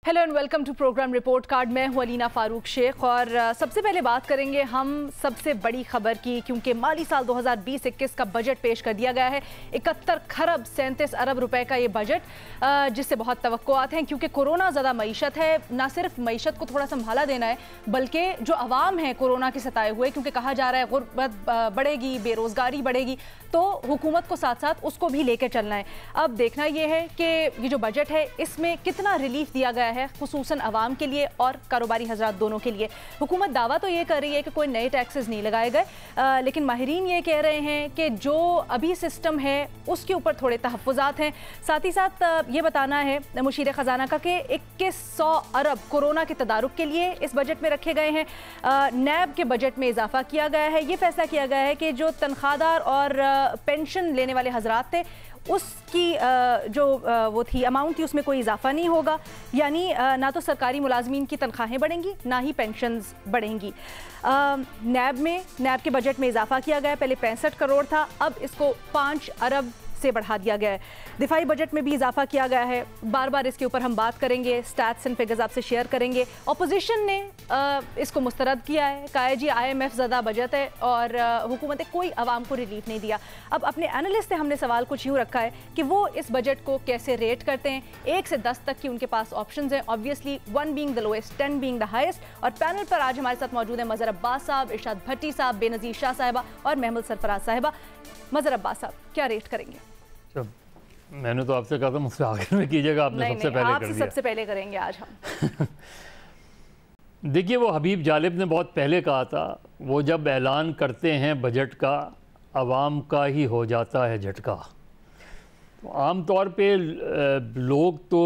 Hello and welcome to program report card. मैं हूं अलीना फारूक शेख और सबसे पहले बात करेंगे हम सबसे बड़ी खबर की, क्योंकि माली साल 2020-21 का बजट पेश कर दिया गया है। 71 खरब 37 अरब रुपए का ये बजट, जिससे बहुत तवक्कुआत हैं, क्योंकि कोरोना ज़्यादा मईशत है। ना सिर्फ मईशत को थोड़ा संभाला देना है, बल्कि जो अवाम है कोरोना के सताए हुए, क्योंकि कहा जा रहा है गुर्बत बढ़ेगी, बेरोज़गारी बढ़ेगी, तो हुकूमत को साथ साथ उसको भी लेकर चलना है। अब देखना यह है कि ये जो बजट है इसमें कितना रिलीफ दिया गया है, खुसूसन अवाम के लिए और कारोबारी हजरात दोनों के लिए। हुकूमत दावा तो ये कर रही है कि कोई नए टैक्सेस नहीं लगाए गए, लेकिन माहिरीन ये कह रहे हैं कि जो अभी सिस्टम है उसके ऊपर थोड़े तहफ़्फ़ुज़ात हैं। साथ ही साथ ये बताना है मुशीर ख़जाना का कि 2100 अरब कोरोना के तदारुक के लिए इस बजट में रखे गए हैं। नैब के बजट में इजाफा किया गया है। ये फैसला किया गया है कि जो तनख्वाहदार और पेंशन लेने वाले हजरात थे उसकी जो वो थी अमाउंट थी उसमें कोई इजाफा नहीं होगा, यानी ना तो सरकारी मुलाजमीन की तनख्वाहें बढ़ेंगी ना ही पेंशन्स बढ़ेंगी। नैब के बजट में इजाफा किया गया, पहले 65 करोड़ था, अब इसको 5 अरब से बढ़ा दिया गया है। दिफाई बजट में भी इजाफा किया गया है। बार बार इसके ऊपर हम बात करेंगे, स्टैट्स एंड फिगर्स आपसे शेयर करेंगे। अपोजिशन ने इसको मुस्तरद किया है, कहा है जी IMF ज़्यादा बजट है और हुकूमत ने कोई आवाम को रिलीफ नहीं दिया। अब अपने एनालिस्ट से हमने सवाल कुछ यूँ रखा है कि वो इस बजट को कैसे रेट करते हैं। 1 से 10 तक की उनके पास ऑप्शन हैं, obviously 1 being the lowest, 10 being the highest. और पैनल पर आज हमारे साथ मौजूद है मज़हर अब्बास साहब, इरशाद भट्टी साहब, बेनज़ीर शाह साहिबा और महमूद सरफराज साहिबा। मज़हर अब्बास साहब, क्या रेट करेंगे? मैंने तो आपसे कहा था मुझसे आखिर में कीजिएगा, आपने सबसे पहले कर दिया। सबसे पहले करेंगे आज हम। देखिए, वो हबीब जालिब ने बहुत पहले कहा था, वो जब ऐलान करते हैं बजट का आवाम का ही हो जाता है झटका। तो आम तौर पे लोग तो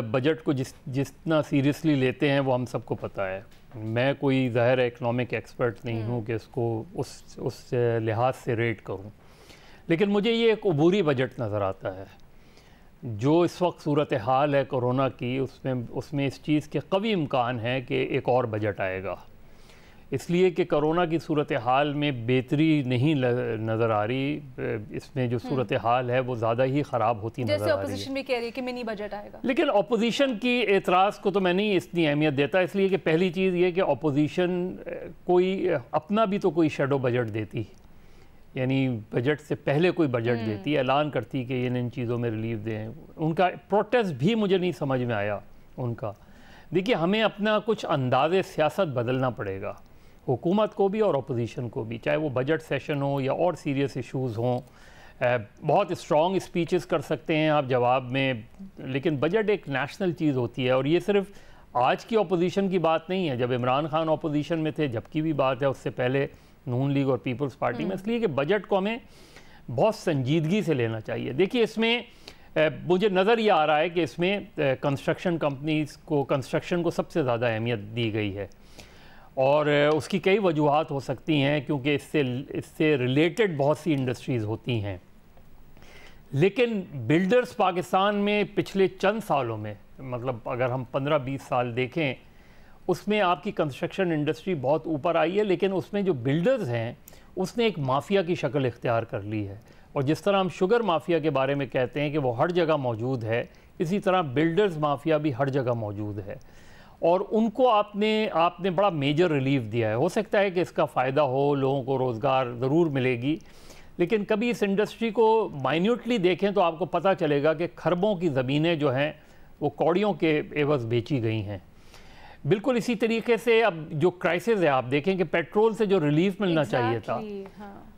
बजट को जितना सीरियसली लेते हैं वो हम सबको पता है। मैं कोई ज़ाहिर इकनॉमिक एक्सपर्ट नहीं हूँ कि इसको उस लिहाज से रेट करूँ, लेकिन मुझे ये एक अबूरी बजट नज़र आता है। जो इस वक्त सूरत हाल है कोरोना की, उसमें इस चीज़ के कवी इम्कान है कि एक और बजट आएगा, इसलिए कि कोरोना की सूरत हाल में बेहतरी नहीं नज़र आ रही। इसमें जो सूरत हाल है वो ज़्यादा ही ख़राब होती नज़र आ रही है। जैसे अपोजिशन भी कह रही है कि मिनी बजट आएगा, लेकिन अपोजिशन की एतराज़ को तो मैं नहीं इतनी अहमियत देता, इसलिए कि पहली चीज़ ये कि अपोजिशन कोई अपना भी तो कोई शेडो बजट देती, यानी बजट से पहले कोई बजट देती, ऐलान करती कि इन चीज़ों में रिलीफ दें। उनका प्रोटेस्ट भी मुझे नहीं समझ में आया उनका। देखिए, हमें अपना कुछ अंदाज़े सियासत बदलना पड़ेगा, हुकूमत को भी और अपोजिशन को भी, चाहे वो बजट सेशन हो या और सीरियस इश्यूज़ हों। बहुत स्ट्रॉन्ग स्पीचेस कर सकते हैं आप जवाब में, लेकिन बजट एक नेशनल चीज़ होती है। और ये सिर्फ आज की अपोजिशन की बात नहीं है, जब इमरान खान अपोजिशन में थे जबकि भी बात है, उससे पहले नून लीग और पीपल्स पार्टी में। इसलिए कि बजट को हमें बहुत संजीदगी से लेना चाहिए। देखिए, इसमें मुझे नज़र ये आ रहा है कि इसमें कंस्ट्रक्शन कंपनीज़ को, कंस्ट्रक्शन को सबसे ज़्यादा अहमियत दी गई है, और उसकी कई वजूहात हो सकती हैं, क्योंकि इससे रिलेटेड बहुत सी इंडस्ट्रीज़ होती हैं। लेकिन बिल्डर्स पाकिस्तान में पिछले चंद सालों में, मतलब अगर हम 15-20 साल देखें, उसमें आपकी कंस्ट्रक्शन इंडस्ट्री बहुत ऊपर आई है, लेकिन उसमें जो बिल्डर्स हैं उसने एक माफिया की शक्ल इख्तियार कर ली है। और जिस तरह हम शुगर माफिया के बारे में कहते हैं कि वो हर जगह मौजूद है, इसी तरह बिल्डर्स माफिया भी हर जगह मौजूद है, और उनको आपने बड़ा मेजर रिलीफ दिया है। हो सकता है कि इसका फ़ायदा हो, लोगों को रोज़गार ज़रूर मिलेगी, लेकिन कभी इस इंडस्ट्री को माइन्यूटली देखें तो आपको पता चलेगा कि खरबों की ज़मीनें जो हैं वो कौड़ियों के एवज़ बेची गई हैं। बिल्कुल इसी तरीके से अब जो क्राइसिस है, आप देखें कि पेट्रोल से जो रिलीफ मिलना चाहिए था,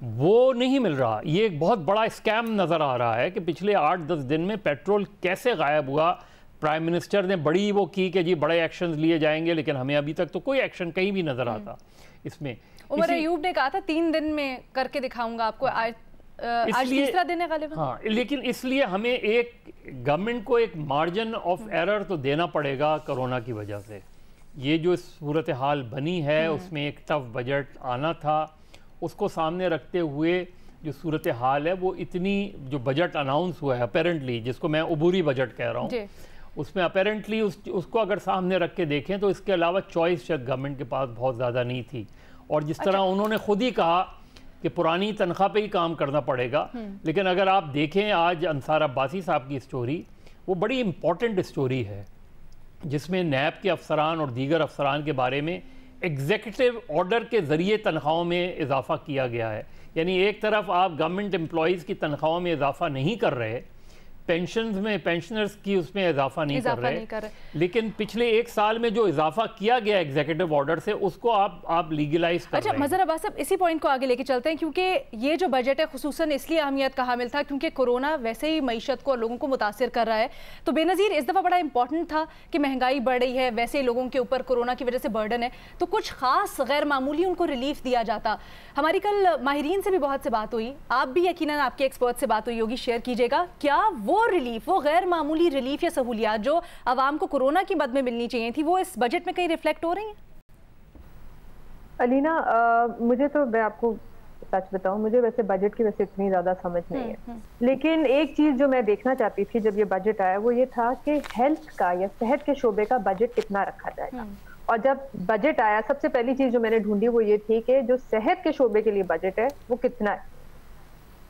वो नहीं मिल रहा। ये एक बहुत बड़ा स्कैम नज़र आ रहा है कि पिछले 8-10 दिन में पेट्रोल कैसे गायब हुआ। प्राइम मिनिस्टर ने बड़ी वो की कि जी बड़े एक्शन लिए जाएंगे, लेकिन हमें अभी तक तो कोई एक्शन कहीं भी नज़र आता इसमें। उमर अयूब ने कहा था 3 दिन में करके दिखाऊंगा आपको, आज तीसरा दिन है गालिबन। हाँ, लेकिन इसलिए हमें एक गवर्नमेंट को एक मार्जिन ऑफ एरर तो देना पड़ेगा। कोरोना की वजह से ये जो सूरत हाल बनी है, उसमें एक टफ बजट आना था, उसको सामने रखते हुए जो सूरत हाल है वो इतनी, जो बजट अनाउंस हुआ है अपेरेंटली, जिसको मैं अबूरी बजट कह रहा हूँ, उसमें अपेरेंटली उसको अगर सामने रख के देखें तो इसके अलावा चॉइस शायद गवर्नमेंट के पास बहुत ज़्यादा नहीं थी। और जिस तरह उन्होंने खुद ही कहा कि पुरानी तनख्वाह पे ही काम करना पड़ेगा, लेकिन अगर आप देखें आज अंसार अब्बासी साहब की स्टोरी, वो बड़ी इम्पॉर्टेंट स्टोरी है। जिसमें नैब के अफसरान और दीगर अफसरान के बारे में एग्जीक्यूटिव ऑर्डर के ज़रिए तनख्वाहों में इजाफ़ा किया गया है। यानी एक तरफ आप गवर्नमेंट एम्प्लॉयज़ की तनख्वाहों में इजाफ़ा नहीं कर रहे, पेंशन्स में पेंशनर्स की उसमें इजाफा नहीं कर रहे, लेकिन पिछले एक साल में जो इजाफा किया गया एग्जीक्यूटिव ऑर्डर से उसको आप लीगलाइज कर रहे हैं। अच्छा मज़हर अब्बास साहब, इसी पॉइंट को आगे लेके चलते हैं, क्योंकि ये जो बजट है खुसूसन इसलिए अहमियत का हामिल था क्योंकि कोरोना वैसे ही मईशत को और लोगों को मुतासिर कर रहा है। तो बेनज़ीर इस दफ़ा बड़ा इंपॉर्टेंट था कि महंगाई बढ़ रही है, वैसे ही लोगों के ऊपर कोरोना की वजह से बर्डन है, तो कुछ खास गैर मामूली उनको रिलीफ दिया जाता। हमारी कल माहिरीन से भी बहुत से बात हुई, आप भी यकीनन आपके एक्सपर्ट से बात हुई होगी, शेयर कीजिएगा क्या वो रिलीफ, वो गैर मामूली रिलीफ या सहूलियात जो आवाम को कोरोना की मद में मिलनी चाहिए थी, वो इस बजट में कहीं रिफ्लेक्ट हो रही हैं? अलीना, मुझे तो, मैं आपको सच बताऊं, मुझे वैसे बजट की वैसे इतनी ज्यादा समझ नहीं है, लेकिन एक चीज जो मैं देखना चाहती थी जब ये बजट आया वो ये था कि हेल्थ का या सेहत के शोबे का बजट कितना रखा जाएगा। और जब बजट आया सबसे पहली चीज जो मैंने ढूंढी वो ये थी कि जो सेहत के शोबे के लिए बजट है वो कितना है।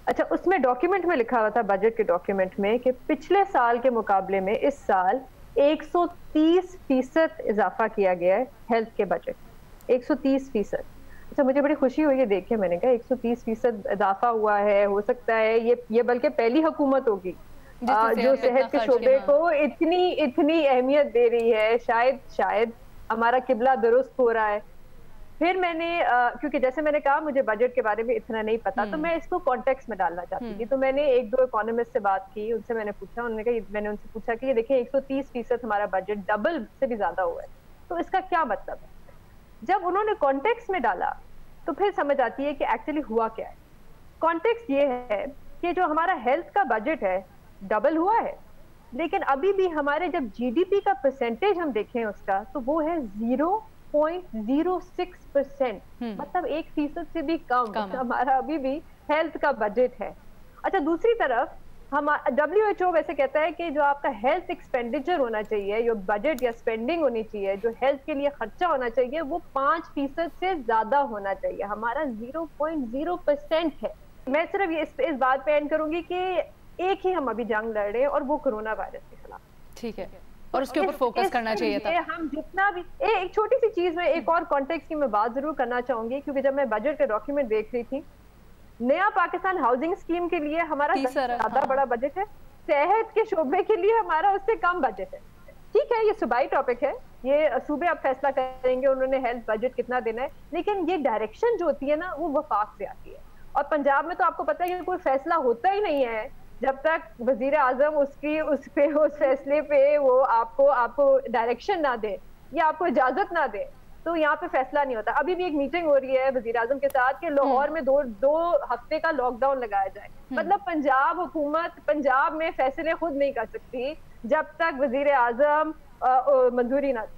अच्छा, उसमें डॉक्यूमेंट में लिखा हुआ था, बजट के डॉक्यूमेंट में, कि पिछले साल के मुकाबले में इस साल 130% इजाफा किया गया है हेल्थ के बजट, 130%। अच्छा, मुझे बड़ी खुशी हुई है देख के, मैंने कहा 130% इजाफा हुआ है, हो सकता है ये बल्कि पहली हुकूमत होगी जो सेहत के शोबे को इतनी अहमियत दे रही है। शायद हमारा किबला दुरुस्त हो रहा है। फिर मैंने क्योंकि जैसे मैंने कहा मुझे बजट के बारे में इतना नहीं पता, तो मैं इसको कॉन्टेक्स्ट में डालना चाहती थी। तो मैंने एक दो इकोनॉमिस्ट से बात की, उनसे मैंने पूछा कि ये देखिए 130% हमारा बजट डबल से भी ज्यादा हुआ है, तो इसका क्या मतलब है। जब उन्होंने कॉन्टेक्स्ट में डाला तो फिर समझ आती है कि एक्चुअली हुआ क्या है। कॉन्टेक्स्ट ये है कि जो हमारा हेल्थ का बजट है डबल हुआ है, लेकिन अभी भी हमारे जब जीडीपी का परसेंटेज हम देखें उसका, तो वो है 0.06%, मतलब 1% से भी कम हमारा अभी भी हेल्थ का बजट है। अच्छा, दूसरी तरफ हम WHO वैसे कहता है कि जो आपका हेल्थ एक्सपेंडिचर होना चाहिए, जो बजट या स्पेंडिंग होनी चाहिए, जो हेल्थ के लिए खर्चा होना चाहिए, वो 5% से ज्यादा होना चाहिए। हमारा 0.0% है। मैं सिर्फ इस बात पे एंड करूंगी कि एक ही हम अभी जंग लड़ रहे हैं और वो कोरोना वायरस के खिलाफ। ठीक है, और उसके ऊपर फोकस करना चाहिए था। हम जितना भी एक छोटी सी चीज में एक और कॉन्टेक्स्ट की मैं बात जरूर करना चाहूंगी, क्योंकि जब मैं बजट का डॉक्यूमेंट देख रही थी, नया पाकिस्तान हाउसिंग स्कीम के लिए हमारा ज्यादा बड़ा बजट है, सेहत के शोबे के लिए हमारा उससे कम बजट है। ठीक है, ये सूबाई टॉपिक है, ये सूबे अब फैसला करेंगे उन्होंने हेल्थ बजट कितना देना है, लेकिन ये डायरेक्शन जो होती है ना वो वफाक से आती है। और पंजाब में तो आपको पता है कि कोई फैसला होता ही नहीं है जब तक वजीर आजम उस फैसले पे वो आपको डायरेक्शन ना दे या आपको इजाजत ना दे, तो यहाँ पे फैसला नहीं होता। अभी भी एक मीटिंग हो रही है वजीर आजम के साथ कि लाहौर में दो हफ्ते का लॉकडाउन लगाया जाए। मतलब पंजाब हुकूमत पंजाब में फैसले खुद नहीं कर सकती जब तक वजीर आजम मंजूरी ना दे।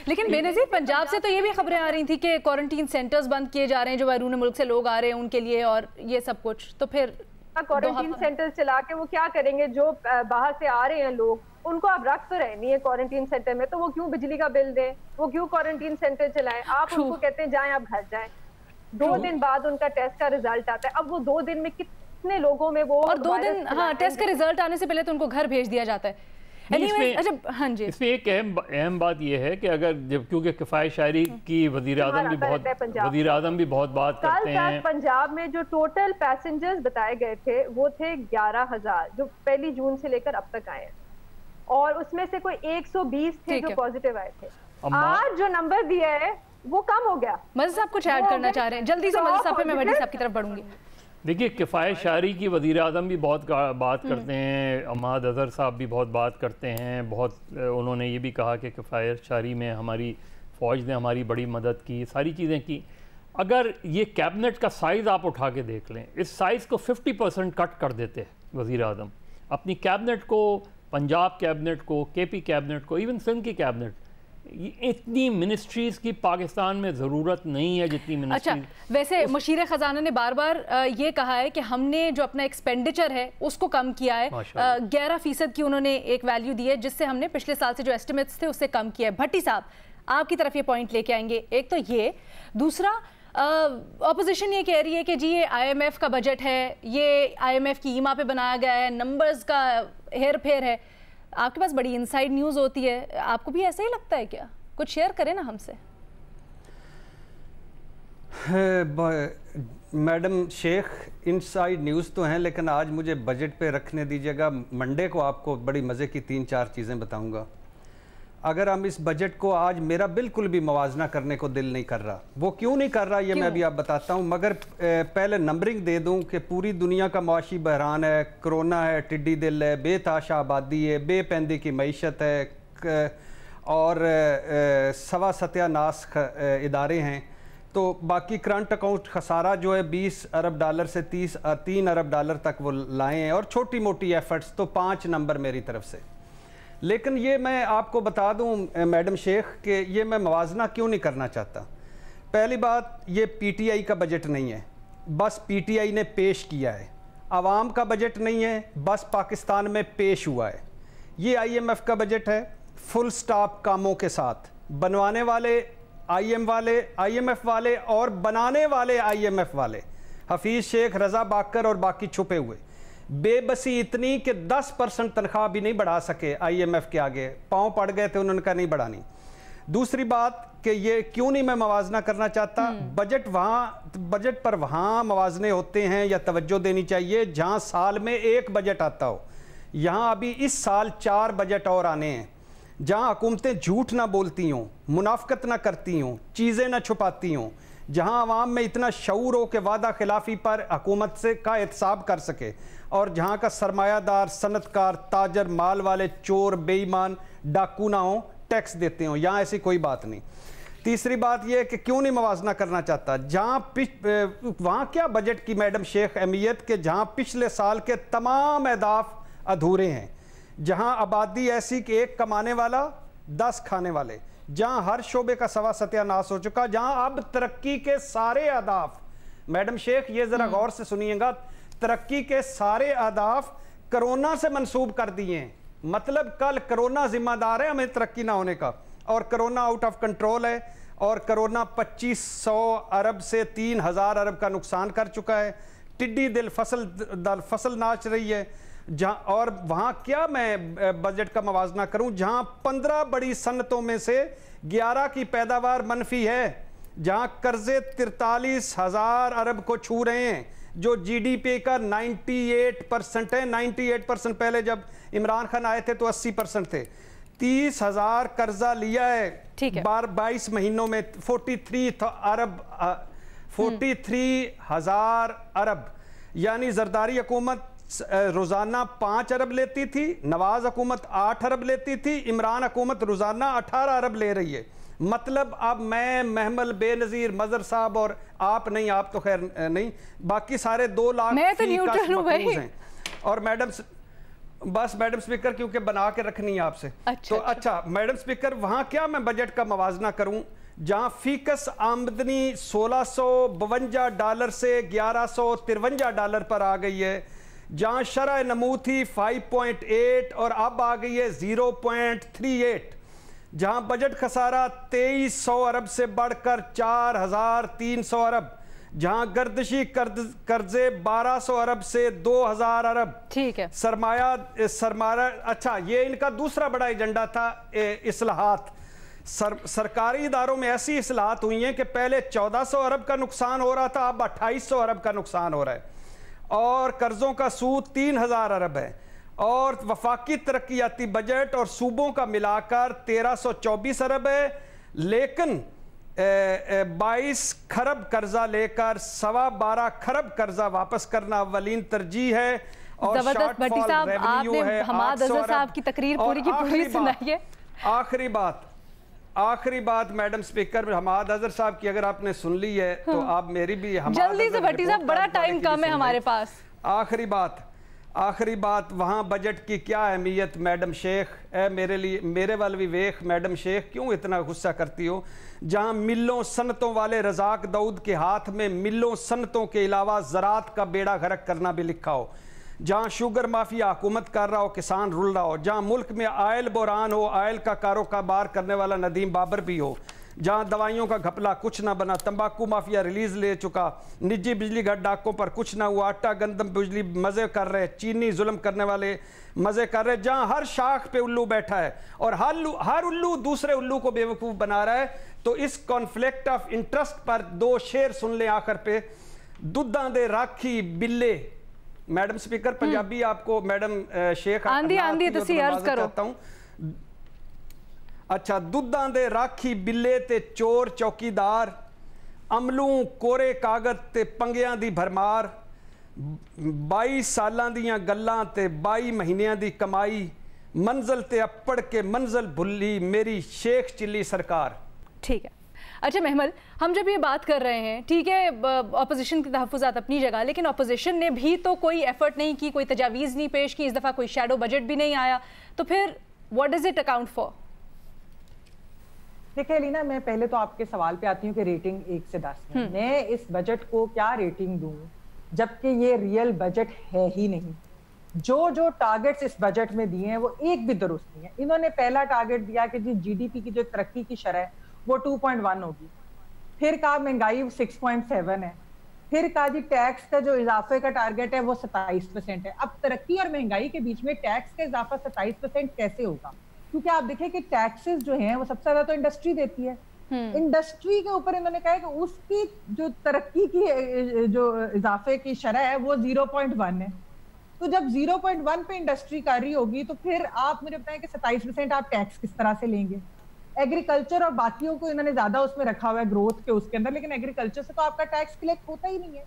लेकिन बेनज़ीर, पंजाब से तो ये भी खबरें आ रही थी कि क्वारंटीन सेंटर्स बंद किए जा रहे हैं जो बैरून मुल्क से लोग आ रहे हैं उनके लिए, और ये सब कुछ। तो फिर क्वारंटीन सेंटर चला के वो क्या करेंगे? जो बाहर से आ रहे हैं लोग, उनको आप रख तो रहे नहीं है क्वारंटीन सेंटर में, तो वो क्यों बिजली का बिल दें, वो क्यों क्वारंटीन सेंटर चलाएं? आप उनको कहते हैं जाएं, आप घर जाएं। 2 दिन बाद उनका टेस्ट का रिजल्ट आता है। अब वो 2 दिन में कितने लोगों में वो, और 2 दिन टेस्ट का रिजल्ट आने से पहले तो उनको घर भेज दिया जाता है। इसमें एक अहम बात यह है कि अगर जब क्योंकि किफायत शायरी की वजीर आजम भी बहुत बात करते हैं। पंजाब में जो टोटल पैसेंजर्स बताए गए थे वो थे 11,000 जो 1 जून से लेकर अब तक आए हैं, और उसमें से कोई 120 थे जो पॉजिटिव आए थे। आज जो नंबर दिया है वो कम हो गया। मज़हर साहब कुछ ऐड करना चाह रहे हैं? जल्दी से मज़हर साहब, फिर मैं वडी साहब की तरफ बढ़ूंगी। देखिए, किफ़ायत शारी की वज़ीर आज़म भी बहुत बात करते हैं, अहमद अज़हर साहब भी बहुत बात करते हैं। उन्होंने ये भी कहा कि किफ़ायत शारी में हमारी फ़ौज ने हमारी बड़ी मदद की, सारी चीज़ें की। अगर ये कैबिनेट का साइज़ आप उठा के देख लें, इस साइज़ को 50% कट कर देते हैं वज़ीर आज़म अपनी कैबिनेट को, पंजाब कैबिनेट को, KP कैबिनेट को, इवन सिंध की कैबिनेट। इतनी मिनिस्ट्रीज की पाकिस्तान में ज़रूरत नहीं है जितनी मिनिस्ट्री। अच्छा, वैसे मुशीर ख़जाना ने बार बार ये कहा है कि हमने जो अपना एक्सपेंडिचर है उसको कम किया है। 11% की उन्होंने एक वैल्यू दी है, जिससे हमने पिछले साल से जो एस्टिमेट्स थे उससे कम किया है। भट्टी साहब, आपकी तरफ ये पॉइंट लेके आएंगे। एक तो ये, दूसरा ऑपोजिशन ये कह रही है कि जी ये IMF का बजट है, ये IMF की ईमा पे बनाया गया है, नंबर्स का हेर फेर है। आपके पास बड़ी इनसाइड न्यूज़ होती है, आपको भी ऐसा ही लगता है क्या? कुछ शेयर करें ना हमसे। मैडम शेख, इनसाइड न्यूज़ तो हैं, लेकिन आज मुझे बजट पे रखने दीजिएगा। मंडे को आपको बड़ी मज़े की 3-4 चीज़ें बताऊंगा। अगर हम इस बजट को आज, मेरा बिल्कुल भी मवाजना करने को दिल नहीं कर रहा। वो क्यों नहीं कर रहा ये मैं अभी आप बताता हूँ, मगर पहले नंबरिंग दे दूँ कि पूरी दुनिया का मुआशी बहरान है, कोरोना है, टिड्डी दिल है, बेताशा आबादी है, बेपैंदी की मईशत है और सवा सत्यानाश इदारे हैं। तो बाकी करंट अकाउंट खसारा जो है 20 अरब डॉलर से 3 अरब डॉलर तक वो लाए हैं, और छोटी मोटी एफर्ट्स तो 5 नंबर मेरी तरफ से। लेकिन ये मैं आपको बता दूं मैडम शेख कि ये मैं मवाजना क्यों नहीं करना चाहता। पहली बात, ये पीटीआई का बजट नहीं है, बस पीटीआई ने पेश किया है। आवाम का बजट नहीं है, बस पाकिस्तान में पेश हुआ है। ये आईएमएफ का बजट है, फुल स्टॉप कामों के साथ। बनवाने वाले आईएमएफ वाले और बनाने वाले आईएमएफ वाले, हफीज़ शेख, रज़ा बाकर और बाकी छुपे हुए। बेबसी इतनी कि 10% तनख्वाह भी नहीं बढ़ा सके आईएमएफ के आगे, पाँव पड़ गए थे, उन्होंने कहा नहीं बढ़ानी। दूसरी बात कि ये क्यों नहीं मैं मवाजना करना चाहता, बजट पर वहाँ मवाजने होते हैं या तवज्जो देनी चाहिए जहाँ साल में एक बजट आता हो। यहाँ अभी इस साल 4 बजट और आने हैं, जहाँ हुकूमतें झूठ ना बोलती हों, मुनाफकत ना करती हों, चीज़ें ना छुपाती हों, जहाँ आवाम में इतना शऊर हो कि वादा खिलाफी पर हुकूमत से का एहतसाब कर सके, और जहाँ का सरमायादार, सनतकार, ताजर, माल वाले, चोर, बेईमान, डाकू ना हो, टैक्स देते हों। यहाँ ऐसी कोई बात नहीं। तीसरी बात यह है कि क्यों नहीं मवाजना करना चाहता, जहाँ वहाँ क्या बजट की मैडम शेख अहमियत के जहाँ पिछले साल के तमाम अहदाफ अधूरे हैं, जहाँ आबादी ऐसी कि 1 कमाने वाला 10 खाने वाले, जहाँ हर शोबे का सवा सत्यानाश हो चुका, जहाँ अब तरक्की के सारे अहदाफ, मैडम शेख ये ज़रा गौर से सुनिएगा, तरक्की के सारे अहदाफ कोरोना से मंसूब कर दिए हैं। मतलब कल कोरोना जिम्मेदार है हमें तरक्की ना होने का, और कोरोना आउट ऑफ कंट्रोल है, और कोरोना 2500 अरब से 3000 अरब का नुकसान कर चुका है। टिड्डी दिल फसल नाच रही है जहाँ, और वहाँ क्या मैं बजट का मवाजना करूँ जहाँ 15 बड़ी सनतों में से 11 की पैदावार मनफी है, जहाँ कर्जे 43,000 अरब को छू रहे हैं, जो जीडीपी का 98% है। 98% पहले जब इमरान खान आए थे तो 80% थे। 30,000 कर्जा लिया है 22 महीनों में, 43,000 अरब। यानी जरदारी हुकूमत रोजाना 5 अरब लेती थी, नवाज हुकूमत 8 अरब लेती थी, इमरान हुकूमत रोजाना 18 अरब ले रही है। मतलब अब मैं, महमल, बेनजीर, मजर साहब और आप नहीं, आप तो खैर नहीं, बाकी सारे 2 लाख मैं तो न्यूट्रल हूं भाई। हैं। और मैडम बस मैडम स्पीकर क्योंकि बना के रखनी है आपसे। अच्छा मैडम स्पीकर, वहां क्या मैं बजट का मवाजना करूं जहां फीकस आमदनी 1652 डॉलर से 1153 डॉलर पर आ गई है, जहां शरह नमू थी 5.8 और अब आ गई है 0.38, जहां बजट खसारा 2300 अरब से बढ़कर 4300 अरब, जहां गर्दिशी कर्जे 1200 अरब से 2000 अरब। ठीक है। सरमाया अच्छा, ये इनका दूसरा बड़ा एजेंडा था इस्लाहात। सरकारी इदारों में ऐसी इस्लाहात हुई हैं कि पहले 1400 अरब का नुकसान हो रहा था, अब 2800 अरब का नुकसान हो रहा है, और कर्जों का सूद 3000 अरब है, और वफाकी तरक्याती बजट और सूबों का मिलाकर 1324 अरब है। लेकिन 22 खरब कर्जा लेकर 12.25 खरब कर्जा वापस करना अवलीन तरजीह है। और जबरदस्त भट्टी साहब, आपने हमाद अज़हर साहब की तकरीर पूरी की पूरी सुनाई है। आखिरी बात मैडम स्पीकर, हमाद अज़हर साहब की अगर आपने सुन ली है तो आप मेरी भी जल्दी से भट्टी साहब, बड़ा टाइम कम है हमारे पास। आखिरी बात वहाँ बजट की क्या अहमियत मैडम शेख है, मेरे वाल भी वेख मैडम शेख, क्यों इतना गुस्सा करती हो, जहाँ मिलों सनतों वाले रजाक दाऊद के हाथ में मिलों सनतों के अलावा ज़रात का बेड़ा गर्क करना भी लिखा हो, जहाँ शुगर माफिया हुकूमत कर रहा हो, किसान रुल रहा हो, जहाँ मुल्क में आयल बुरान हो, आयल का कारोबार करने वाला नदीम बाबर भी हो, जहां दवाइयों का घपला कुछ ना बना, तंबाकू माफिया रिलीज ले चुका, निजी बिजली घर डाकों पर कुछ ना हुआ, आटा गंदम बिजली मजे कर रहे, चीनी जुल्म करने वाले मजे कर रहे, जहां हर शाख पे उल्लू बैठा है और हर उल्लू दूसरे उल्लू को बेवकूफ बना रहा है। तो इस कॉन्फ्लिक्ट ऑफ इंटरेस्ट पर दो शेर सुन ले आखिर पे। दुद्धा दे राखी बिल्ले, मैडम स्पीकर पंजाबी आपको मैडम शेख आंधी तुसी अर्ज करो। अच्छा, दुद्धा दे राखी बिल्ले ते चोर चौकीदार, अमलू कोरे कागज ते पंगियां दी भरमार, 22 सालां दियां गल्लां ते 22 महीनियां दी कमाई, मंजिल ते अप्पड़ के मंजिल भुल्ली मेरी शेख चिल्ली सरकार। ठीक है। अच्छा महमल, हम जब ये बात कर रहे हैं, ठीक है, अपोजिशन की तहफ़्फ़ुज़ात अपनी जगह, लेकिन अपोजिशन ने भी तो कोई एफर्ट नहीं की, कोई तजावीज़ नहीं पेश की, इस दफ़ा कोई शैडो बजट भी नहीं आया, तो फिर what does it account for? देखिए लीना, मैं पहले तो आपके सवाल पे आती हूँ कि रेटिंग 1 से 10 में मैं इस बजट को क्या रेटिंग दूँ, जबकि ये रियल बजट है ही नहीं। जो टारगेट्स इस बजट में दिए हैं वो एक भी दुरुस्त नहीं है। इन्होंने पहला टारगेट दिया कि जी जीडीपी की जो तरक्की की शरह वो 2.1 होगी, फिर कहा महंगाई 6.7 है, फिर कहा जी टैक्स का जो इजाफे का टारगेट है वो 27% है। अब तरक्की और महंगाई के बीच में टैक्स का इजाफा 27% कैसे होगा? क्योंकि आप देखें कि टैक्सेस जो हैं वो सबसे ज्यादा तो इंडस्ट्री देती है। इंडस्ट्री के ऊपर इन्होंने कहा है कि उसकी जो तरक्की की जो इजाफे की शरह है वो 0.1 है। तो जब 0.1 पे इंडस्ट्री कर रही होगी तो फिर आप मुझे बताएं कि 27% आप टैक्स किस तरह से लेंगे? एग्रीकल्चर और बाकियों को इन्होंने ज्यादा उसमें रखा हुआ है ग्रोथ के उसके अंदर, लेकिन एग्रीकल्चर से तो आपका टैक्स कलेक्ट होता ही नहीं है।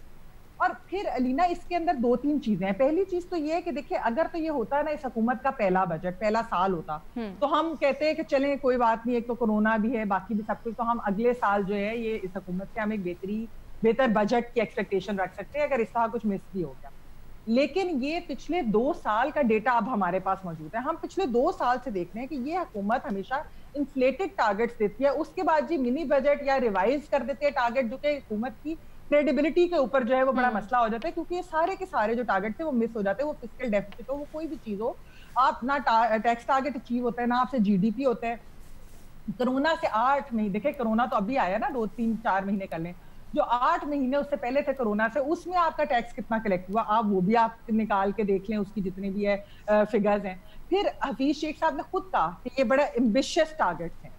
और फिर अलीना इसके अंदर 2-3 चीजें हैं। पहली चीज तो ये है कि देखिए, अगर तो ये होता है ना इस हुकूमत का पहला बजट, पहला साल होता, तो हम कहते हैं कि चलें कोई बात नहीं, एक तो कोरोना भी है, बाकी भी सब कुछ, तो हम अगले साल जो है ये इस हुकूमत से हम एक बेहतर बजट की एक्सपेक्टेशन रख सकते हैं अगर इस तरह कुछ मिस भी हो गया। लेकिन ये पिछले 2 साल का डेटा अब हमारे पास मौजूद है। हम पिछले 2 साल से देख रहे हैं कि ये हुकूमत हमेशा इन्फ्लेटेड टारगेट्स देती है, उसके बाद जी मिनी बजट या रिवाइज कर देते हैं टारगेट, जो कि हुकूमत की क्रेडिबिलिटी के ऊपर जो है वो बड़ा मसला हो जाता है, क्योंकि ये सारे के सारे जो टारगेट थे वो मिस हो जाते हैं। वो फिस्कल डेफिसिट हो, वो कोई भी चीज हो, आप ना टैक्स टारगेट अचीव होता है, ना आपसे जीडीपी होता है। कोरोना से 8 महीने, देखे कोरोना तो अभी आया ना, 2-3-4 महीने कर लें, जो 8 महीने उससे पहले थे कोरोना से, उसमें आपका टैक्स कितना कलेक्ट हुआ, आप वो भी आप निकाल के देख लें, उसकी जितनी भी है फिगर्स हैं। फिर हफीज शेख साहब ने खुद कहा कि ये बड़ा एम्बिशियस टारगेट्स हैं।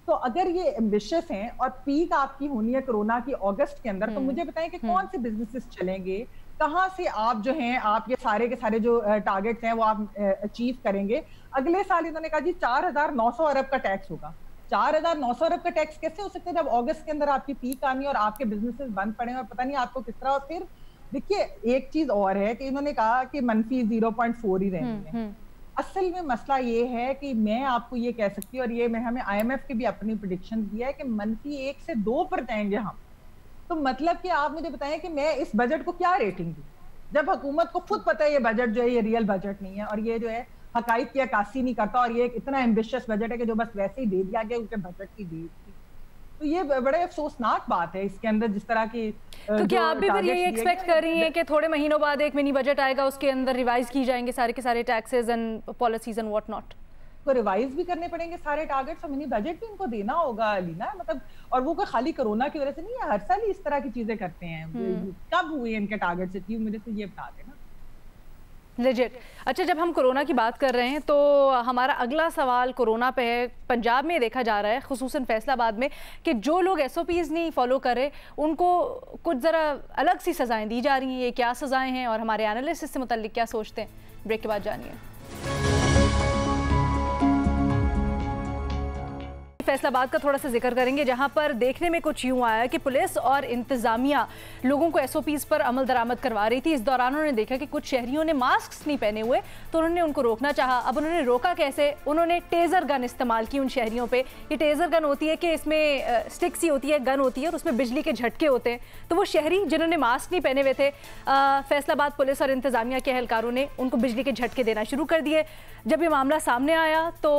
तो अगर ये एम्बिशियस हैं और पीक आपकी होनी है कोरोना की अगस्त के अंदर, तो मुझे बताएं कि कौन से बिजनेसेस चलेंगे, कहाँ से आप जो हैं आप ये सारे के सारे जो टारगेट्स हैं वो आप अचीव करेंगे। अगले साल इन्होंने कहा जी 4,900 अरब का टैक्स होगा। 4,900 अरब का टैक्स कैसे हो सकता है जब अगस्त के अंदर आपकी पीक आनी और आपके बिजनेसेस बंद पड़े और पता नहीं आपको किस तरह। और फिर देखिए एक चीज और है कि इन्होंने कहा कि मनफी 0.4 ही रहेंगे। असल में मसला ये है कि मैं आपको ये कह सकती हूँ, और ये मैं हमें IMF के भी अपनी प्रेडिक्शन दिया है कि मनफी 1 से 2 पर जाएंगे हम। तो मतलब कि आप मुझे बताएं कि मैं इस बजट को क्या रेटिंग दूं, जब हुकूमत को खुद पता है ये बजट जो है ये रियल बजट नहीं है और ये जो है हकाइक की अक्कासी नहीं करता, और ये एक इतना एम्बिशियस बजट है कि जो बस वैसे ही दे दिया गया उसके बजट की डेट थी। तो ये बड़े अफसोसनाक बात है इसके अंदर जिस तरह की। तो क्या आप भी फिर यही एक्सपेक्ट कर रही हैं कि थोड़े महीनों बाद एक मिनी बजट आएगा, उसके अंदर रिवाइज की जाएंगे सारे के सारे taxes and policies and what not? तो रिवाइज भी करने पड़ेंगे सारे टारगेट्स और मिनी बजट भी इनको देना होगा लीना, मतलब। और वो कोई खाली कोरोना की वजह से नहीं है, हर साल ही इस तरह की चीजें करते हैं। कब हुए इनके टारगेट्स अचीव, मुझे तो ये बता देना। लेजिट। अच्छा, जब हम कोरोना की बात कर रहे हैं तो हमारा अगला सवाल कोरोना पे है। पंजाब में देखा जा रहा है, खुसूसन फैसलाबाद में, कि जो लोग SOPs नहीं फॉलो कर रहे उनको कुछ ज़रा अलग सी सज़ाएं दी जा रही हैं। ये क्या सज़ाएं हैं और हमारे एनालिस्ट इससे मुताल्लिक क्या सोचते हैं, ब्रेक के बाद जानिए। फैसलाबाद का थोड़ा सा जिक्र करेंगे, जहां पर देखने में कुछ यूं आया कि पुलिस और इंतजामिया लोगों को SOPs पर अमल दरामद करवा रही थी। इस दौरान उन्होंने देखा कि कुछ शहरियों ने मास्क नहीं पहने हुए, तो उन्होंने उनको रोकना चाहा। अब उन्होंने रोका कैसे? उन्होंने टेज़र गन इस्तेमाल की उन शहरियों पे। ये टेज़र गन होती है कि इसमें स्टिक सी होती है, गन होती है और उसमें बिजली के झटके होते हैं। तो वो शहरी जिन्होंने मास्क नहीं पहने हुए थे, फैसलाबाद पुलिस और इंतजामिया के एहलकारों ने उनको बिजली के झटके देना शुरू कर दिए। जब ये मामला सामने आया तो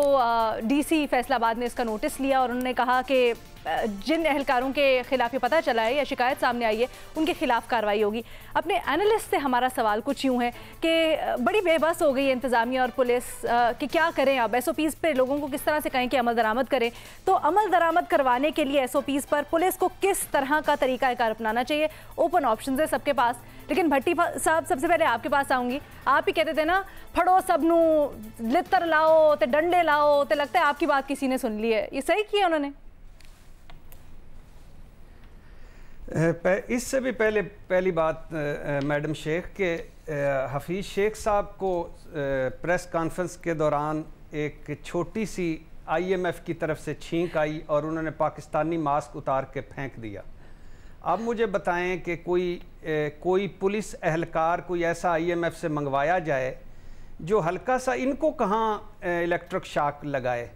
DC फैसलाबाद ने इसका नोटिस लिया और उन्होंने कहा कि जिन एहलकारों के खिलाफ ये पता चला है या शिकायत सामने आई है उनके खिलाफ कार्रवाई होगी। अपने एनालिस्ट से हमारा सवाल कुछ यूँ है कि बड़ी बेबस हो गई है इंतज़ामिया और पुलिस कि क्या करें अब, SOPs पे लोगों को किस तरह से कहें कि अमल दरामद करें। तो अमल दरामद करवाने के लिए SOPs पर पुलिस को किस तरह का तरीक़ाकार अपनाना चाहिए? ओपन ऑप्शन है सबके पास। लेकिन भट्टी साहब, सबसे पहले आपके पास आऊँगी। आप ही कहते थे ना, फड़ो सबनू लित्तर लाओ ते डंडे लाओ, तो लगता है आपकी बात किसी ने सुन ली है। ये सही किया उन्होंने? इससे भी पहली बात मैडम शेख के हफीज़ शेख साहब को प्रेस कॉन्फ्रेंस के दौरान एक छोटी सी IMF की तरफ से छींक आई और उन्होंने पाकिस्तानी मास्क उतार के फेंक दिया। अब मुझे बताएं कि कोई पुलिस एहलकार कोई ऐसा IMF से मंगवाया जाए जो हल्का सा, इनको कहाँ इलेक्ट्रिक शॉक लगाए।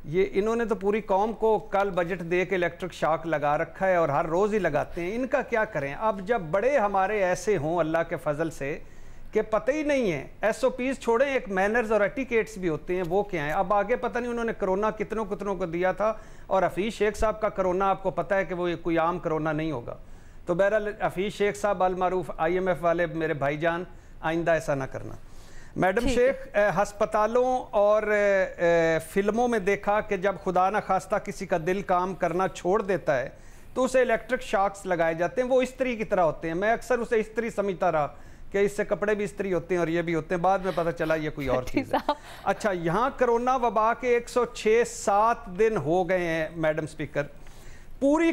ये इन्होंने तो पूरी कौम को कल बजट दे के इलेक्ट्रिक शॉक लगा रखा है और हर रोज़ ही लगाते हैं। इनका क्या करें? अब जब बड़े हमारे ऐसे हों अल्लाह के फजल से कि पता ही नहीं है, SOPs छोड़ें, एक मैनर्स और एटिकेट्स भी होते हैं, वो क्या है। अब आगे पता नहीं उन्होंने कोरोना कितनों को दिया था, और हफीज़ शेख साहब का कोरोना आपको पता है कि वो कोई आम कोरोना नहीं होगा। तो बहरहाल हफीज़ शेख साहब अल मारूफ IMF वाले मेरे भाईजान, आइंदा ऐसा ना करना। मैडम शेख, हस्पतालों और फिल्मों में देखा कि जब खुदा न खास्ता किसी का दिल काम करना छोड़ देता है तो उसे इलेक्ट्रिक शॉक्स लगाए जाते हैं। वो इस्त्री की तरह होते हैं। मैं अक्सर उसे इस्त्री समझता रहा कि इससे कपड़े भी इस्त्री होते हैं और ये भी होते हैं। बाद में पता चला ये कोई और चीज़ है। अच्छा, यहाँ कोरोना वबा के 106-7 दिन हो गए हैं मैडम स्पीकर। पूरी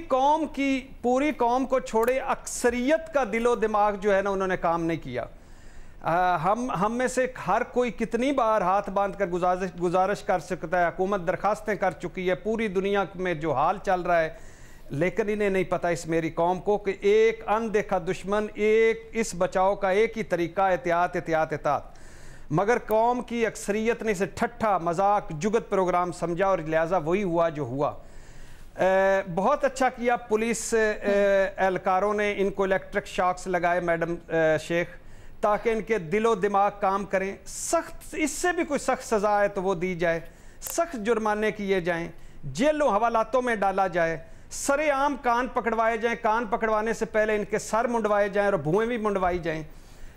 कौम को छोड़े अक्सरियत का दिलो दिमाग जो है ना, उन्होंने काम नहीं किया। हम में से हर कोई कितनी बार हाथ बांध कर गुजारिश कर सकता है, हुकूमत दरखास्तें कर चुकी है, पूरी दुनिया में जो हाल चल रहा है, लेकिन इन्हें नहीं पता इस मेरी कौम को कि एक अनदेखा दुश्मन, एक इस बचाव का एक ही तरीका एहतियात। मगर कौम की अक्सरियत ने इसे ठट्ठा मजाक जुगत प्रोग्राम समझा और लिहाजा वही हुआ जो हुआ। बहुत अच्छा किया पुलिस एहलकारों ने इनको इलेक्ट्रिक शॉक्स लगाए मैडम शेख, ताकि इनके दिलो दिमाग काम करें। सख्त, इससे भी कोई सख्त सज़ा है तो वो दी जाए, सख्त जुर्माने किए जाएं, जेलों हवालातों में डाला जाए, सरेआम कान पकड़वाए जाएं, कान पकड़वाने से पहले इनके सर मुंडवाए जाएं और भुएं भी मुंडवाई जाएं।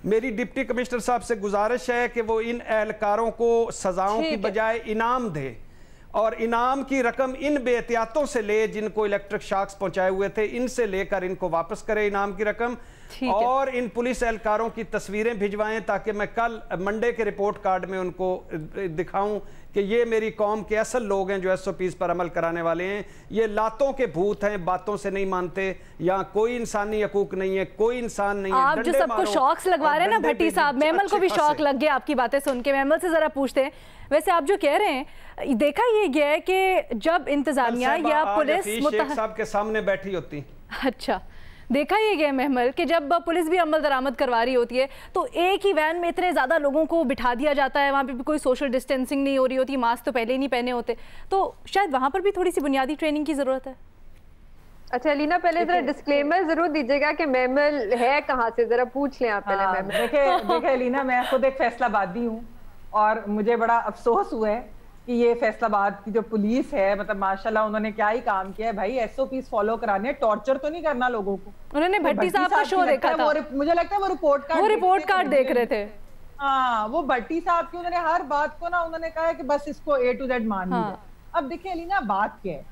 मेरी डिप्टी कमिश्नर साहब से गुजारिश है कि वो इन एहलकारों को सज़ाओं की बजाय इनाम दे, और इनाम की रकम इन बेहतियातों से ले जिनको इलेक्ट्रिक शॉक्स पहुंचाए हुए थे, इनसे लेकर इनको वापस करे इनाम की रकम, और इन पुलिस एहलकारों की तस्वीरें भिजवाएं ताकि मैं कल मंडे के रिपोर्ट कार्ड में उनको दिखाऊं कि ये मेरी कौम के असल लोग हैं जो SOPs पर अमल कराने वाले हैं। ये लातों के भूत हैं, बातों से नहीं मानते। यहाँ कोई इंसानी हकूक नहीं है, कोई इंसान नहीं है। आप जो सबको शॉक्स लगवा रहे हैं ना भट्टी साहब, मेमल को भी शॉक लग गया आपकी बातें सुन के। मेमल से जरा पूछते हैं, वैसे आप जो कह रहे हैं, देखा ये गया है कि जब इंतजामिया या पुलिस शेख साहब के सामने बैठी होती, अच्छा, देखा ये गया महमल कि जब पुलिस भी अमल दरामद करवा रही होती है तो एक ही वैन में इतने ज़्यादा लोगों को बिठा दिया जाता है, वहाँ पे भी कोई सोशल डिस्टेंसिंग नहीं हो रही होती, मास्क तो पहले ही नहीं पहने होते, तो शायद वहाँ पर भी थोड़ी सी बुनियादी ट्रेनिंग की ज़रूरत है। अच्छा लीना, पहले जरा डिस्क्लेमर जरूर दीजिएगा कि मेमल है कहाँ से, जरा पूछ लें आप पहले। मेमल देखे लीना, मैं खुद एक फैसलाबादी हूँ और मुझे बड़ा अफसोस हुआ है कि ये फैसलाबाद की जो पुलिस है, मतलब माशाल्लाह उन्होंने क्या ही काम किया है भाई। SOPs फॉलो कराने, टॉर्चर तो नहीं करना लोगों को। उन्होंने भट्टी साहब का शो देखा था, मुझे लगता है वो रिपोर्ट कार्ड देख रहे थे। हाँ, वो भट्टी साहब की उन्होंने हर बात को ना उन्होंने कहा है कि बस इसको A to Z मान लिया। अब देखिए लीना, बात क्या है,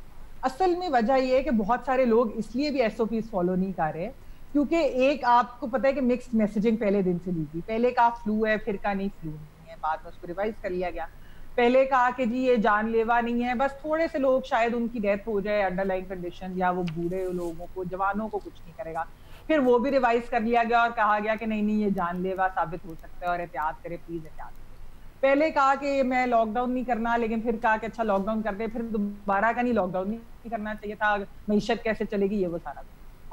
असल में वजह ये है कि बहुत सारे लोग इसलिए भी SOPs फॉलो नहीं कर रहे क्योंकि एक आपको पता है कि मिक्स्ड मैसेजिंग पहले दिन से ली थी। पहले कहा फ्लू है, फिर कहा नहीं फ्लू नहीं है, बाद में उसको रिवाइज कर लिया गया। पहले कहा कि जी ये जानलेवा नहीं है, बस थोड़े से लोग शायद उनकी डेथ हो जाए अंडरलाइन कंडीशन, या वो बूढ़े लोगों को, जवानों को कुछ नहीं करेगा। फिर वो भी रिवाइज कर लिया गया और कहा गया कि नहीं ये जानलेवा साबित हो सकता है और एहतियात करें, प्लीज एहतियात करें। पहले कहा कि मैं लॉकडाउन नहीं करना, लेकिन फिर कहा कि अच्छा लॉकडाउन कर दे, फिर दोबारा का नहीं लॉकडाउन नहीं करना चाहिए था, मईशत कैसे चलेगी ये वो सारा।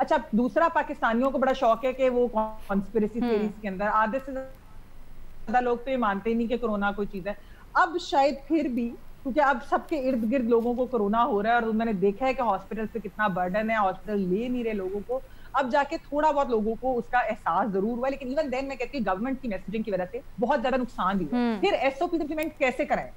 अच्छा, दूसरा पाकिस्तानियों को बड़ा शौक है कि वो कॉन्स्पिरेसी थ्योरीज के अंदर आधे से ज्यादा लोग तो ये मानते ही नहीं कि कोरोना कोई चीज है। अब शायद फिर भी क्योंकि अब सबके इर्द गिर्द लोगों को कोरोना हो रहा है और उन्होंने देखा है कि हॉस्पिटल पे कितना बर्डन है, हॉस्पिटल ले नहीं रहे लोगों को, अब जाके थोड़ा बहुत लोगों को उसका एहसास जरूर हुआ। लेकिन इवन देन मैं कहती हूँ गवर्नमेंट की मैसेजिंग की वजह से बहुत ज्यादा नुकसान भी हुआ। फिर SOP इंप्लीमेंट कैसे कराएं?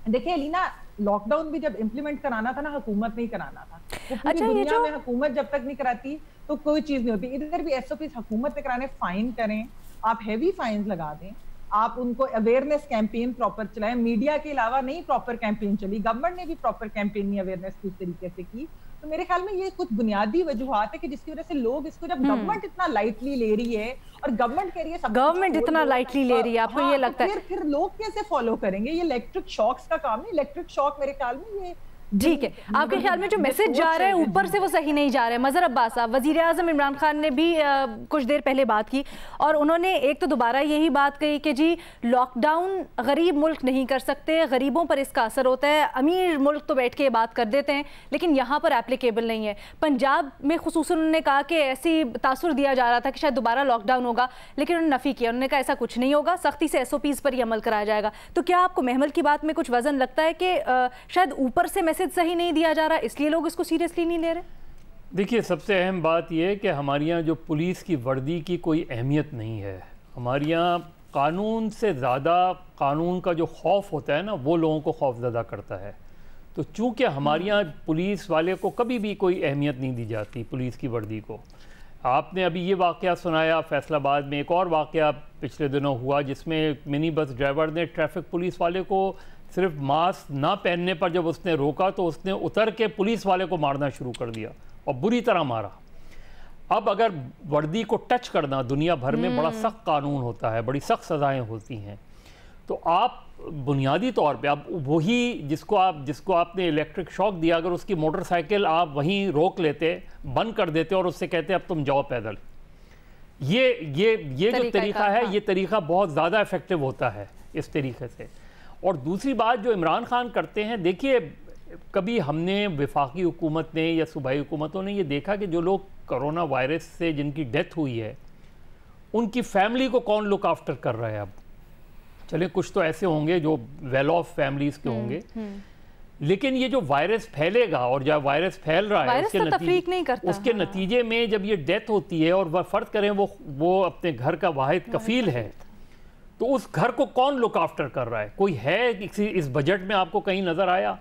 देखिए लीना, लॉकडाउन भी जब इम्प्लीमेंट कराना था ना, हुकूमत नहीं कराना था। वो पूरी दुनिया में हुकूमत जब तक नहीं कराती तो कोई चीज नहीं होती। इधर भी एसओपीज हुकूमत ने कराने, फाइन करें, आप हैवी फाइन लगा दें, आप उनको अवेयरनेस कैंपेन प्रॉपर चलाएं। मीडिया के अलावा नहीं प्रॉपर कैंपेन चली, गवर्नमेंट ने भी प्रॉपर कैंपेन नहीं अवेयरनेस की तरीके से की। तो मेरे ख्याल में ये कुछ बुनियादी वजूहात है कि जिसकी वजह से लोग इसको, जब गवर्नमेंट इतना लाइटली ले रही है और गवर्नमेंट कह रही है, गवर्नमेंट इतना लाइटली ले रही है, आपको ये लगता है? फिर लोग कैसे फॉलो करेंगे? ये इलेक्ट्रिक शॉक्स का काम है। इलेक्ट्रिक शॉक मेरे ख्याल में ये ठीक है, आपके ख्याल में जो मैसेज जा रहा है ऊपर से वो सही नहीं जा रहा है? मजहर अब्बास साहब, वजीर आज़म इमरान खान ने भी कुछ देर पहले बात की और उन्होंने एक तो दोबारा यही बात कही कि जी लॉकडाउन गरीब मुल्क नहीं कर सकते, गरीबों पर इसका असर होता है, अमीर मुल्क तो बैठ के बात कर देते हैं लेकिन यहाँ पर एप्लीकेबल नहीं है। पंजाब में खुसूसन उन्होंने कहा कि ऐसी तासुर दिया जा रहा था कि शायद दोबारा लॉकडाउन होगा, लेकिन उन्होंने नफ़ी किया। उन्होंने कहा ऐसा कुछ नहीं होगा, सख्ती से SOPs पर ही अमल कराया जाएगा। तो क्या आपको महमल की बात में कुछ वजन लगता है कि शायद ऊपर से मैसेज सही नहीं दिया जा रहा, इसलिए लोग इसको सीरियसली नहीं ले रहे? देखिए, सबसे अहम बात यह है कि हमारे यहाँ जो पुलिस की वर्दी की कोई अहमियत नहीं है। हमारे यहाँ कानून से ज़्यादा कानून का जो खौफ होता है ना, वो लोगों को खौफज़दा करता है। तो चूँकि हमारे यहाँ पुलिस वाले को कभी भी कोई अहमियत नहीं दी जाती, पुलिस की वर्दी को। आपने अभी ये वाक़या सुनाया फैसलाबाद में, एक और वाक़या पिछले दिनों हुआ जिसमें मिनी बस ड्राइवर ने ट्रैफिक पुलिस वाले को सिर्फ मास्क ना पहनने पर जब उसने रोका तो उसने उतर के पुलिस वाले को मारना शुरू कर दिया और बुरी तरह मारा। अब अगर वर्दी को टच करना दुनिया भर में बड़ा सख्त कानून होता है, बड़ी सख्त सज़ाएं होती हैं। तो आप बुनियादी तौर पे आप वही जिसको आपने इलेक्ट्रिक शॉक दिया, अगर उसकी मोटरसाइकिल आप वहीं रोक लेते, बंद कर देते और उससे कहते अब तुम जाओ पैदल, ये जो तरीका है, ये तरीका बहुत ज़्यादा इफेक्टिव होता है इस तरीके से। और दूसरी बात जो इमरान खान करते हैं, देखिए कभी हमने वफाकी हुकूमत ने या सूबाई हुकूमतों ने ये देखा कि जो लोग कोरोना वायरस से जिनकी डेथ हुई है उनकी फैमिली को कौन लुक आफ्टर कर रहा है? अब चले कुछ तो ऐसे होंगे जो वेल ऑफ फैमिलीज के होंगे, लेकिन ये जो वायरस फैलेगा और जब वायरस फैल रहा है उसके नतीजे में जब ये डेथ होती है और वह फर्ज करें वो अपने घर का वाहिद कफील है, तो उस घर को कौन लुक आफ्टर कर रहा है? कोई है इस बजट में आपको कहीं नज़र आया?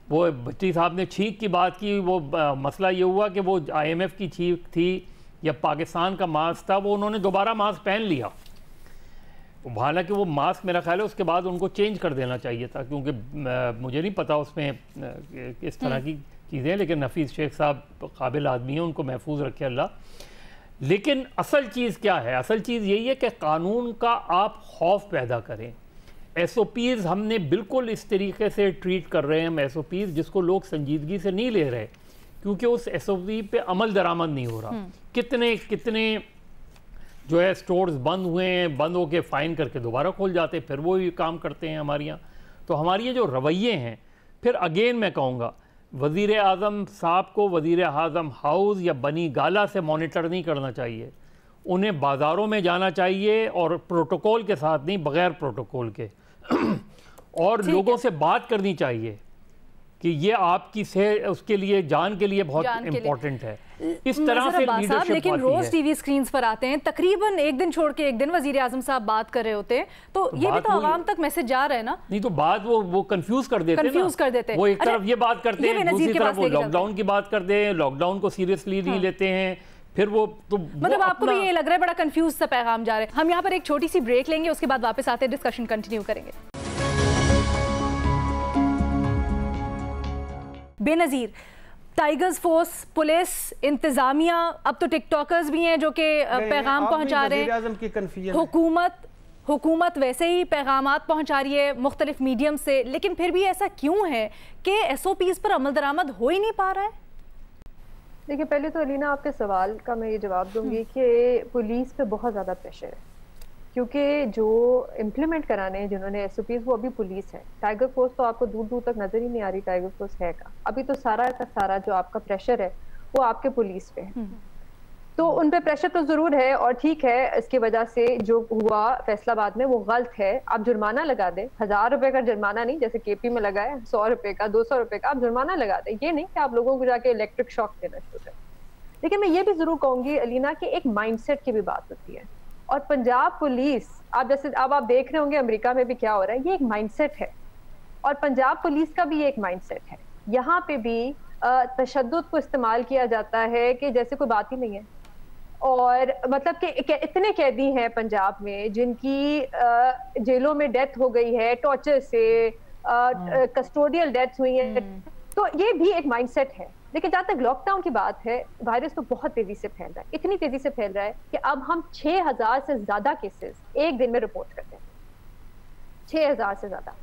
वो भट्टी साहब ने छींक की बात की, वो मसला ये हुआ कि वो IMF की छींक थी या पाकिस्तान का मास्क था, वो उन्होंने दोबारा मास्क पहन लिया। हालांकि वो मास्क मेरा ख्याल है उसके बाद उनको चेंज कर देना चाहिए था, क्योंकि मुझे नहीं पता उसमें इस तरह की चीज़ें, लेकिन नफीस शेख साहब काबिल आदमी हैं, उनको महफूज रखे अल्लाह। लेकिन असल चीज़ क्या है? असल चीज़ यही है कि कानून का आप खौफ पैदा करें। SOPs हमने बिल्कुल इस तरीके से ट्रीट कर रहे हैं, हम SOPs जिसको लोग संजीदगी से नहीं ले रहे, क्योंकि उस SOP पे अमल दरामद नहीं हो रहा। कितने जो है स्टोर्स बंद हुए हैं, बंद होके फ़ाइन करके दोबारा खोल जाते, फिर वो ही काम करते हैं हमारे यहाँ। तो हमारी ये जो रवैये हैं, फिर अगेन मैं कहूँगा वज़ीर आज़म साहब को वज़ीर आज़म हाउस या बनी गाला से मॉनिटर नहीं करना चाहिए, उन्हें बाज़ारों में जाना चाहिए और प्रोटोकॉल के साथ नहीं, बग़ैर प्रोटोकॉल के और लोगों से बात करनी चाहिए कि ये आपकी उसके लिए जान के लिए बहुत इम्पोर्टेंट है। इस तरह से लीडरशिप, लेकिन रोज टीवी स्क्रीन्स पर आते हैं, तकरीबन एक दिन छोड़ के एक दिन वजीर आजम साहब बात कर रहे होते हैं, तो ये भी तो आवाम तक मैसेज जा रहा है ना? नहीं तो बात वो कंफ्यूज कर देते हैं। वो एक तरफ ये बात करते हैं, दूसरी तरफ वो लॉकडाउन की बात करते हैं, लॉकडाउन को सीरियसली नहीं लेते हैं, फिर वो तो मतलब आपको भी ये लग रहा है बड़ा कंफ्यूज सा पैगाम जा रहा है। हम यहाँ पर एक छोटी सी ब्रेक लेंगे, उसके बाद वापस आते हैं, डिस्कशन कंटिन्यू करेंगे। बेनज़ीर, टाइगर्स फोर्स, पुलिस, इंतजामिया, अब तो टिकटॉकर्स भी हैं जो कि पैगाम पहुंचा रहे हैं, हुकूमत वैसे ही पैगामात पहुंचा रही है मुख्तलिफ मीडियम से, लेकिन फिर भी ऐसा क्यों है कि SOPs पर अमल दरामद हो ही नहीं पा रहा है? देखिए, पहले तो अलीना आपके सवाल का मैं ये जवाब दूंगी कि पुलिस पे बहुत ज़्यादा प्रेशर है, क्योंकि जो इम्प्लीमेंट कराने हैं जिन्होंने SOPs, वो अभी पुलिस है। टाइगर फोर्स तो आपको दूर दूर तक नजर ही नहीं आ रही टाइगर फोर्स है का। अभी तो सारा का सारा जो आपका प्रेशर है वो आपके पुलिस पे है। तो उन पे प्रेशर तो जरूर है और ठीक है, इसकी वजह से जो हुआ फैसलाबाद में वो गलत है। आप जुर्माना लगा दें, 1000 रुपए का जुर्माना नहीं जैसे KP में लगाए, 100 रुपए का, 200 रुपए का आप जुर्माना लगा दें। ये नहीं कि आप लोगों को जाके इलेक्ट्रिक शॉक देना शुरू करें। लेकिन मैं ये भी जरूर कहूंगी अलीना कि एक माइंडसेट की भी बात होती है, और पंजाब पुलिस, आप जैसे अब आप देख रहे होंगे अमेरिका में भी क्या हो रहा है, ये एक माइंडसेट है और पंजाब पुलिस का भी एक माइंडसेट है, यहाँ पे भी तशद्दुद को इस्तेमाल किया जाता है कि जैसे कोई बात ही नहीं है। और मतलब कि इतने कैदी हैं पंजाब में जिनकी जेलों में डेथ हो गई है, टॉर्चर से, कस्टोडियल डेथ हुई है, तो ये भी एक माइंडसेट है। लेकिन जहाँ तक लॉकडाउन की बात है, वायरस तो बहुत तेजी से फैल रहा है, इतनी तेजी से फैल रहा है कि अब हम 6000 से ज्यादा केसेस एक दिन में रिपोर्ट करते हैं, 6000 से ज्यादा।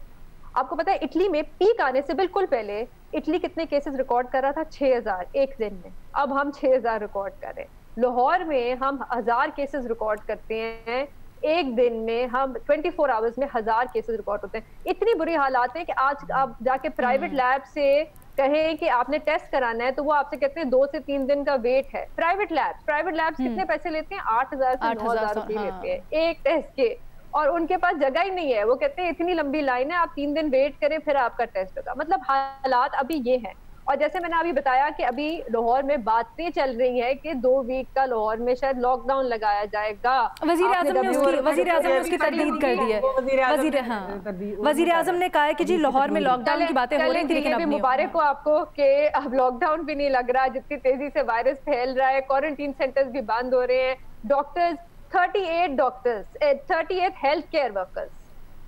आपको पता है इटली में पीक आने से बिल्कुल पहले इटली कितने केसेस रिकॉर्ड कर रहा था? 6000 एक दिन में। अब हम 6000 रिकॉर्ड कर रहे हैं। लाहौर में हम 1000 केसेस रिकॉर्ड करते हैं एक दिन में, हम 24 आवर्स में 1000 केसेस रिकॉर्ड होते हैं। इतनी बुरी हालात है कि आज आप जाके प्राइवेट लैब से कहें कि आपने टेस्ट कराना है तो वो आपसे कहते हैं 2 से 3 दिन का वेट है। प्राइवेट लैब्स कितने पैसे लेते हैं? 8000 से 9000 रुपए लेते हैं एक टेस्ट के, और उनके पास जगह ही नहीं है। वो कहते हैं इतनी लंबी लाइन है, आप 3 दिन वेट करें फिर आपका टेस्ट होगा। मतलब हालात अभी ये हैं। और जैसे मैंने अभी बताया कि अभी लाहौर में बातें चल रही है कि 2 वीक का लाहौर में शायद लॉकडाउन लगाया जाएगा। वजीर आजम ने उसकी तरदीद कर दी है। वजीर आजम ने कहा है कि जी लाहौर में लॉकडाउन की बातें हो रही थी, लेकिन अब मुबारक हो आपको कि अब लॉकडाउन भी नहीं लग रहा, जितनी तेजी से वायरस फैल रहा है। क्वारंटीन सेंटर्स भी बंद हो रहे हैं। डॉक्टर्स 38 हेल्थ केयर वर्कर्स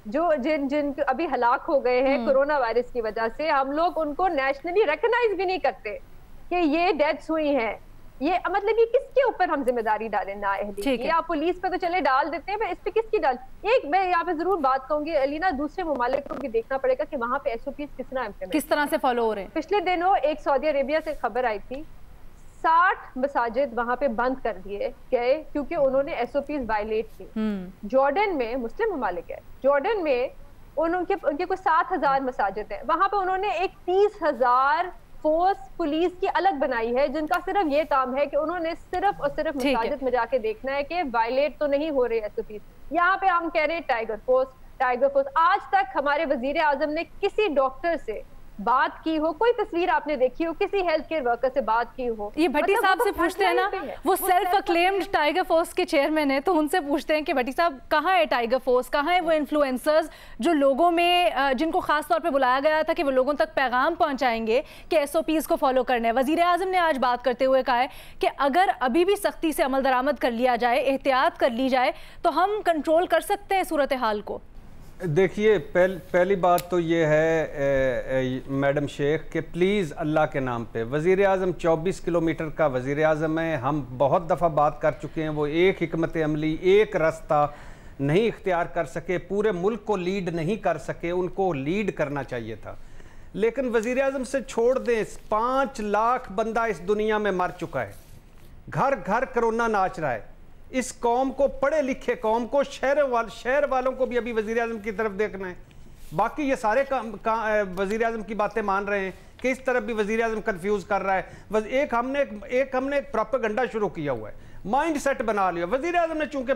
जिन अभी हलाक हो गए हैं कोरोना वायरस की वजह से, हम लोग उनको नेशनली रिकॉग्नाइज भी नहीं करते कि ये डेथ्स हुई हैं। ये मतलब ये किसके ऊपर हम जिम्मेदारी डालें? ना अहली की, आप पुलिस पे तो चले डाल देते हैं, पर इस पे किसकी डाल? एक मैं यहाँ पे जरूर बात कहूंगी अलीना, दूसरे ममालिक को भी देखना पड़ेगा कि वहाँ पे SOPs किस तरह से फॉलो हो रहे हैं। पिछले दिनों एक सऊदी अरेबिया से खबर आई थी, 60 मसाजिद वहां पे बंद कर दिए गए क्योंकि उन्होंने SOPs वायलेट की। जॉर्डन में, मुस्लिम ममालिक है, जॉर्डन में उनके कुछ 7000 मसाजिद है, वहां पे उन्होंने एक 30,000 फोर्स पुलिस की अलग बनाई है, जिनका सिर्फ ये काम है कि उन्होंने सिर्फ और सिर्फ मसाजिद में जाके देखना है कि वायलेट तो नहीं हो रहे SOPs। यहाँ पे हम कह रहे हैं टाइगर फोर्स। आज तक हमारे वजीर आजम ने किसी डॉक्टर से बात की हो, कोई तस्वीर आपने देखी हो, किसी हेल्थ केयर वर्कर से बात की हो? ये भट्टी साहब से पूछते हैं ना, वो सेल्फ अक्लेम्ड टाइगर फोर्स के चेयरमैन है, तो उनसे पूछते हैं कि भट्टी साहब कहाँ है टाइगर फोर्स, कहाँ है वो इन्फ्लुएंसर्स जो लोगों में, जिनको खास तौर पे बुलाया गया था कि वो लोगों तक पैगाम पहुंचाएंगे कि SOPs को फॉलो करना है। वजीर आजम ने आज बात करते हुए कहा है कि अगर अभी भी सख्ती से अमल दरामद कर लिया जाए, एहतियात कर ली जाए, तो हम कंट्रोल कर सकते हैं सूरत हाल को। देखिए, पहली बात तो ये है मैडम शेख कि प्लीज़ अल्लाह के नाम पे, वज़ीर आज़म 24 किलोमीटर का वज़ीर आज़म है। हम बहुत दफ़ा बात कर चुके हैं, वो एक हिकमत अमली, एक रास्ता नहीं इख्तियार कर सके, पूरे मुल्क को लीड नहीं कर सके, उनको लीड करना चाहिए था। लेकिन वज़ीर आज़म से छोड़ दें, 5 लाख बंदा इस दुनिया में मर चुका है, घर घर कोरोना नाच रहा है। इस कौम को, पढ़े लिखे कौम को, शहर वालों को भी अभी वजीर आजम की तरफ देखना है। बाकी ये सारे वजीर आजम की बातें मान रहे हैं कि इस तरफ भी वजीर आजम कन्फ्यूज कर रहा है। एक हमने एक प्रोपेगेंडा शुरू किया हुआ है, माइंड सेट बना लिया। वजीर आजम ने चूंकि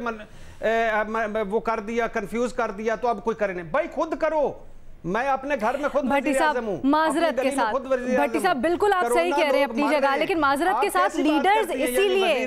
वो कर दिया, कन्फ्यूज कर दिया, तो अब कोई करे नहीं। भाई खुद करो, मैं अपने घर में खुद भट्टी साहब माजरत के साथ, भट्टी साहब बिल्कुल आप सही कह रहे हैं अपनी जगह, लेकिन माजरत के साथ लीडर्स इसीलिए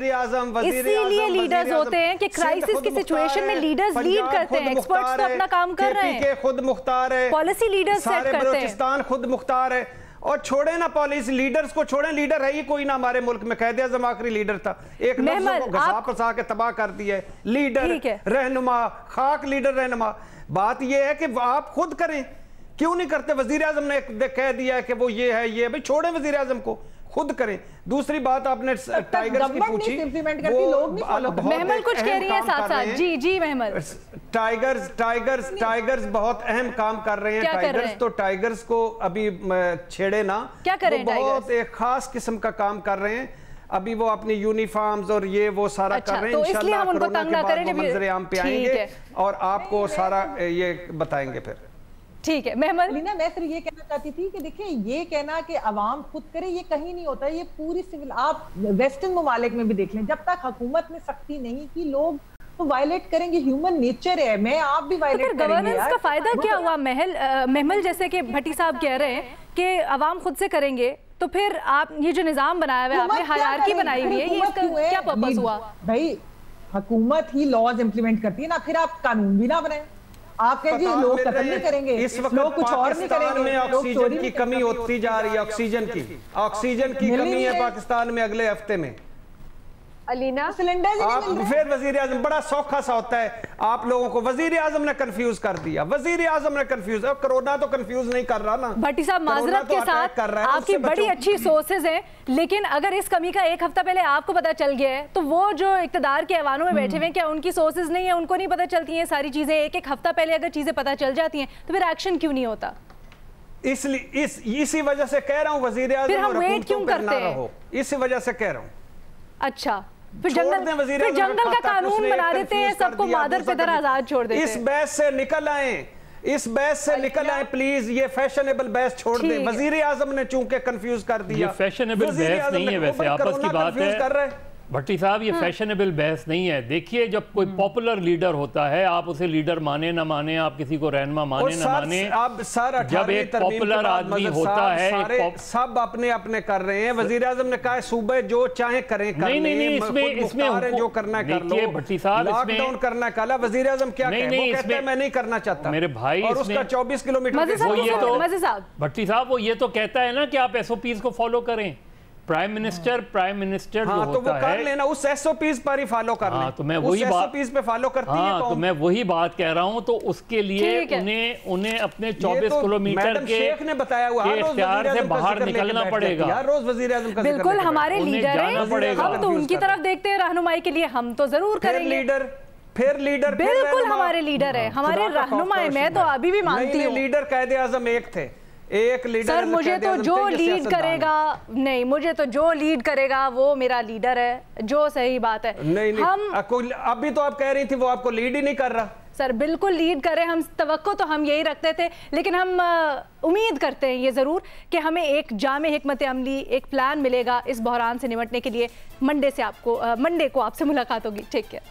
लीडर्स होते हैं कि क्राइसिस की सिचुएशन में लीडर्स लीड करते हैं। एक्सपर्ट्स तो अपना काम कर रहे हैं, खुद मुख्तार है, पॉलिसी लीडर्स सेट करते हैं। बलूचिस्तान खुद मुख्तार है। और छोड़े ना पॉलिसी लीडर्स को, छोड़े, लीडर है ही कोई ना हमारे मुल्क में। कायदे आज़म आखिरी लीडर था, एक लफ्ज़ को घसा पसा के तबाह कर दिया है। लीडर, रहनुमा, खाक लीडर, रहनुमा। बात यह है कि आप खुद करें, क्यों नहीं करते? वजीर आजम ने कह दिया है कि वो ये है, ये भाई छोड़े वजीर आजम को, खुद करें। दूसरी बात आपने टाइगर्स की पूछी, महमल कुछ कह रही है साथ साथ। जी महमल, टाइगर्स बहुत अहम काम कर रहे हैं। टाइगर्स तो टाइगर्स को अभी छेड़े ना, क्या करें? बहुत एक खास किस्म का काम कर रहे हैं। अभी वो अपनी यूनिफॉर्म्स और ये वो सारा कर रहे हैं। इंशाल्लाह कोरोना के बाद वो मंजर आम पे आएंगे और आपको सारा ये बताएंगे फिर। ठीक है महमल। मैं सिर्फ ये कहना चाहती थी कि देखिए, ये कहना कि अवाम खुद करे, ये कहीं नहीं होता। ये पूरी सिविल, आप वेस्टर्न ममालिक में भी देख लें, जब तक हुकूमत ने सख्ती नहीं की, लोग तो वायलेट करेंगे। ह्यूमन नेचर है, मैं आप भी वायलेट करेंगे। गवर्नेंस का फायदा क्या हुआ महमल? जैसे कि भट्टी साहब कह रहे हैं कि अवाम खुद से करेंगे, तो फिर आप ये जो निजाम बनाया हुआ है, आपने हायरार्की बनाई हुई है, ये इसका क्या पर्पस हुआ? भाई हुकूमत ही लॉज इंप्लीमेंट करती है ना, फिर आप कानून भी ना बनाए। आपके जी लोग कत्ल नहीं करेंगे, इस वक्त लोग कुछ और नहीं करेंगे, में ऑक्सीजन की कमी होती जा रही है, ऑक्सीजन की कमी है पाकिस्तान में अगले हफ्ते में। अलीना सिलेंडर आप फिर वजीर आजम बड़ा सौखा सा होता है, आप लोगों को वजीर आजम ने कंफ्यूज कर दिया, वजीर आजम ने कंफ्यूज, कोरोना तो कंफ्यूज नहीं कर रहा ना। भट्टी साहब माजरत के साथ आपकी बड़ी अच्छी सोर्सेज हैं, लेकिन अगर इस कमी का एक हफ्ता पहले आपको पता चल गया है तो वो जो इक्तदार के ऐवानों में बैठे हुए हैं, क्या उनकी सोर्सेज नहीं है, उनको नहीं पता चलती हैं सारी चीजें? एक हफ्ता पहले अगर चीजें पता चल जाती हैं तो फिर एक्शन क्यों नहीं होता? इसलिए इसी वजह से कह रहा हूँ वजीर आजम हम वेट क्यों करते हैं? इसी वजह से कह रहा हूँ। अच्छा, फिर जंगल का कानून बना देते हैं, सबको मादर पितर आजाद छोड़ देते हैं। इस बहस से निकल आए, इस बहस से निकल आए प्लीज, ये फैशनेबल बहस छोड़ दें। वजीर आजम ने चूंकि कंफ्यूज कर दिया। ये फैशनेबल बहस नहीं है, वैसे आपस की बात है भट्टी साहब, ये फैशनेबल बहस नहीं है। देखिए, जब कोई पॉपुलर लीडर होता है, आप उसे लीडर माने ना माने, आप किसी को रहनुमा माने ना माने, जब एक पॉपुलर आदमी होता है, सब अपने अपने कर रहे हैं। वजीर आजम ने कहा सूबे जो चाहे करें, नहीं, इसमें जो करना कर लो। भट्टी साहब, लॉकडाउन करना कहा, वजीर आजम क्या कहते हैं, मैं नहीं करना चाहता मेरे भाई, और उसका 24 किलोमीटर भट्टी साहब वो ये तो कहता है ना कि आप SOPs को फॉलो करें। प्राइम मिनिस्टर जो तो होता वो कर लेना, उस SOPs पर ही फॉलो करना। हाँ, तो मैं वही बात SOPs पे फॉलो करती है तो मैं वही बात कह रहा हूँ। तो उसके लिए उन्हें अपने 24 किलोमीटर के शेख ने बताया हुआ इख्तियार से बाहर निकलना पड़ेगा। यार रोज वजीर आजम का बिल्कुल हमारे लीडर हैं, हम तो उनकी तरफ देखते हैं रहनुमाई के लिए, हम तो जरूर करेंगे। फिर लीडर बिल्कुल हमारे लीडर है, हमारे रहनुमा है। मैं तो अभी भी मानती हूँ लीडर कायदे आजम एक थे, एक लीडर। सर मुझे तो जो लीड करेगा, नहीं मुझे तो जो लीड करेगा वो मेरा लीडर है, जो सही बात है। नहीं हम अभी तो आप कह रही थी वो आपको लीड ही नहीं कर रहा। सर बिल्कुल लीड करें, हम तवक्को तो हम यही रखते थे, लेकिन हम उम्मीद करते हैं ये ज़रूर कि हमें एक जामे हिकमत अमली, एक प्लान मिलेगा इस बहरान से निपटने के लिए। मंडे को आपसे मुलाकात होगी। ठीक है।